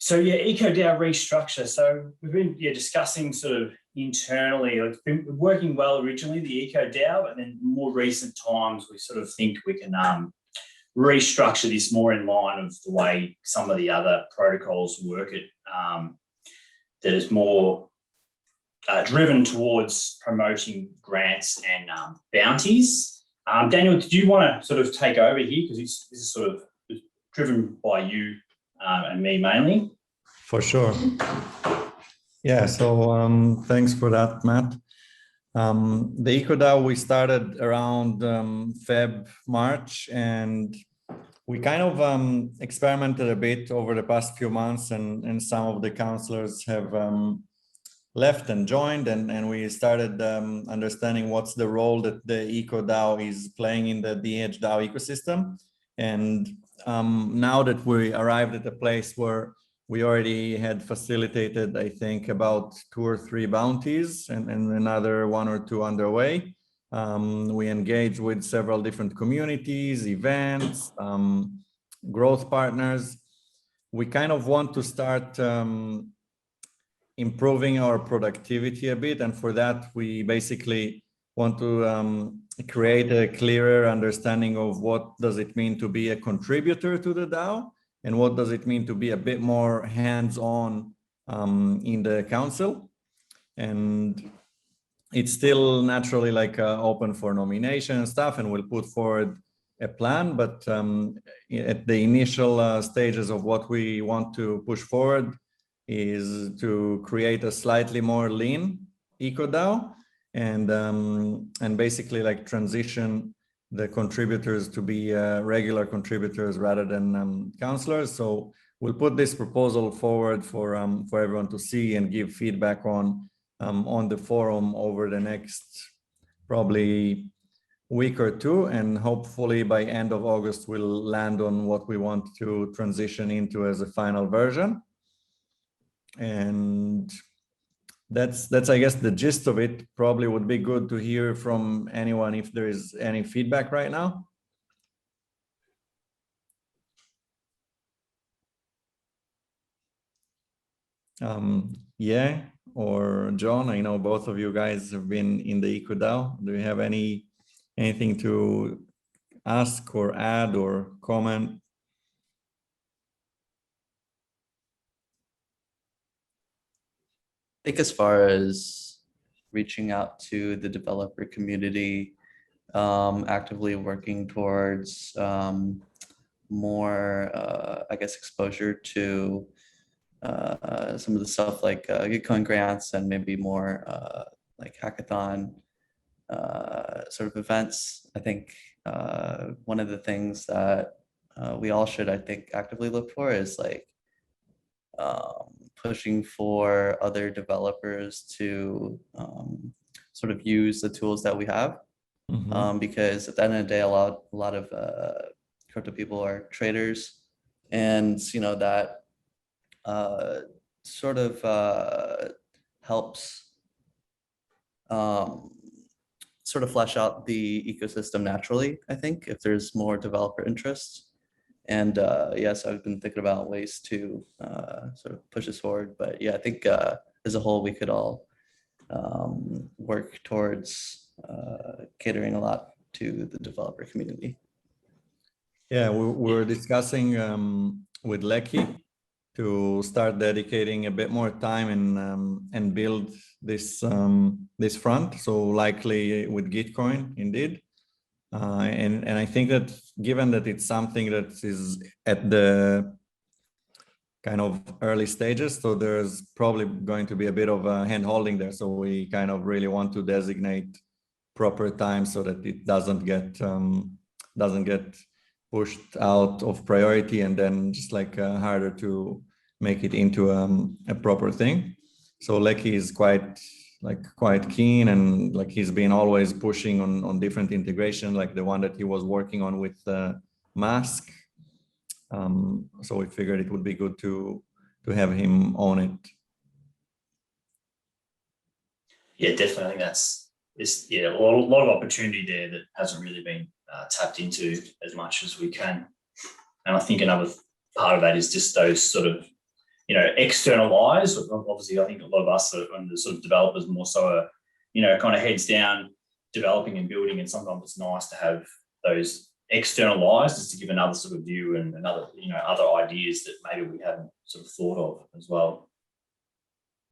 So yeah, EcoDAO restructure. So we've been discussing sort of internally. It's been working well originally, the EcoDAO, and then more recent times we sort of think we can restructure this more in line of the way some of the other protocols work. That is more driven towards promoting grants and bounties. Daniel, did you want to sort of take over here, because this is sort of driven by you and me mainly? For sure. Yeah, so thanks for that, Matt. The EcoDAO, we started around March, and we kind of experimented a bit over the past few months, and some of the counselors have left and joined, and we started understanding what's the role that the EcoDAO is playing in the DHDAO ecosystem. And now that we arrived at a place where we already had facilitated, I think, about 2 or 3 bounties and another 1 or 2 underway. We engaged with several different communities, events, growth partners. We kind of want to start improving our productivity a bit. And for that, we basically want to create a clearer understanding of what does it mean to be a contributor to the DAO, and what does it mean to be a bit more hands-on in the council. And it's still naturally like open for nomination and stuff, and we'll put forward a plan. But at the initial stages of what we want to push forward is to create a slightly more lean EcoDAO, and basically like transition the contributors to be regular contributors rather than counselors. So we'll put this proposal forward for everyone to see and give feedback on the forum over the next probably week or 2, and hopefully by end of August we'll land on what we want to transition into as a final version. And that's I guess the gist of it. Probably would be good to hear from anyone if there is any feedback right now. Yeah, or John, I know both of you guys have been in the EcoDAO. Do you have anything to ask or add or comment? I think as far as reaching out to the developer community, actively working towards more, I guess, exposure to some of the stuff like Gitcoin grants, and maybe more like hackathon sort of events. I think one of the things that we all should, I think, actively look for is like pushing for other developers to sort of use the tools that we have. Because at the end of the day, a lot of crypto people are traders, and that sort of helps sort of flesh out the ecosystem naturally, I think, if there's more developer interest. And yes, I've been thinking about ways to sort of push this forward. But yeah, I think as a whole, we could all work towards catering a lot to the developer community. Yeah, we were discussing with Lecky to start dedicating a bit more time and build this this front. So likely with Gitcoin, indeed. And I think that given that it's something that is at the kind of early stages, so there's probably going to be a bit of a hand holding there. So we kind of really want to designate proper time so that it doesn't get pushed out of priority, and then just like harder to make it into a proper thing. So Lecky is quite keen, and like he's been always pushing on different integration, like the one that he was working on with Mask. So we figured it would be good to have him on it. Yeah, definitely. I think a lot of opportunity there that hasn't really been tapped into as much as we can. And I think another part of that is just those sort of external eyes. Obviously, I think a lot of us and the sort of developers more so are, kind of heads down developing and building. And sometimes it's nice to have those external eyes just to give another sort of view and another, other ideas that maybe we haven't sort of thought of as well.